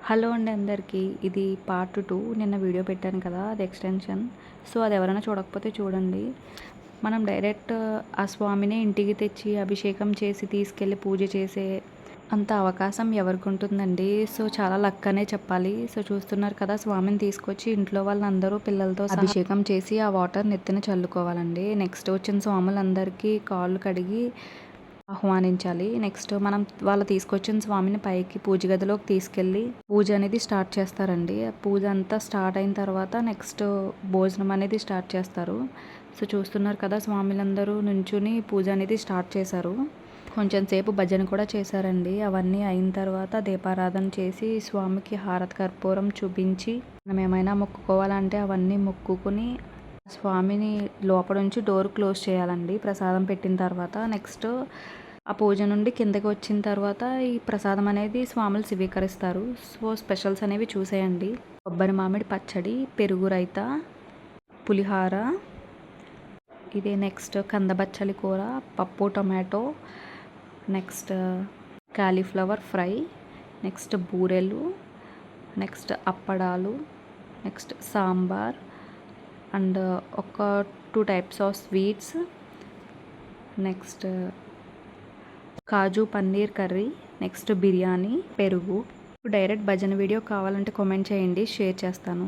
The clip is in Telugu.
హలో అండి అందరికీ. ఇది పార్ట్ 2. నిన్న వీడియో పెట్టాను కదా! అది ఎక్స్‌టెన్షన్. సో, అది ఎవరైనా చూడకపోతే చూడండి. మనం డైరెక్ట్ ఆ స్వామిని ఇంటికి తెచ్చి అభిషేకం చేసి తీసుకెళ్ళి పూజ చేసే అంత అవకాశం ఎవరికుంటుందండి. సో, చాలా లక్ అనే చెప్పాలి. సో, చూస్తున్నారు కదా! స్వామిని తీసుకొచ్చి ఇంట్లో వాళ్ళందరూ పిల్లలతో సహా అభిషేకం చేసి ఆ వాటర్ నెత్తిన చల్లుకోవాలండి. నెక్స్ట్ వచ్చిన స్వాములందరికీ కాళ్ళు కడిగి ఆహ్వానించాలి. నెక్స్ట్ మనం వాళ్ళు తీసుకొచ్చిన స్వామిని పైకి పూజ గదిలోకి తీసుకెళ్ళి పూజ అనేది స్టార్ట్ చేస్తారండి. పూజ అంతా స్టార్ట్ అయిన తర్వాత నెక్స్ట్ భోజనం అనేది స్టార్ట్ చేస్తారు. సో, చూస్తున్నారు కదా! స్వాములందరూ నుంచుని పూజ అనేది స్టార్ట్ చేశారు. కొంచెం సేపు భజన కూడా చేశారండి. అవన్నీ అయిన తర్వాత దీపారాధన చేసి స్వామికి హారతి కర్పూరం చూపించి మనం ఏమైనా మొక్కుకోవాలంటే అవన్నీ మొక్కుకుని స్వామిని లోపల నుంచి డోర్ క్లోజ్ చేయాలండి ప్రసాదం పెట్టిన తర్వాత. నెక్స్ట్ ఆ పూజ నుండి కిందకి వచ్చిన తర్వాత ఈ ప్రసాదం అనేది స్వాములు స్వీకరిస్తారు. సో, స్పెషల్స్ అనేవి చూసేయండి. కొబ్బరి మామిడి పచ్చడి, పెరుగు రైతా, పులిహార, ఇది నెక్స్ట్ కందబచ్చలి కూర, పప్పు tomato, next cauliflower fry, next బూరెలు, నెక్స్ట్ అప్పడాలు, నెక్స్ట్ సాంబార్ అండ్ ఒక 2 types of sweets, next kaju paneer curry, next biryani, పెరుగు. డైరెక్ట్ భజన వీడియో కావాలంటే కామెంట్ చేయండి, షేర్ చేస్తాను.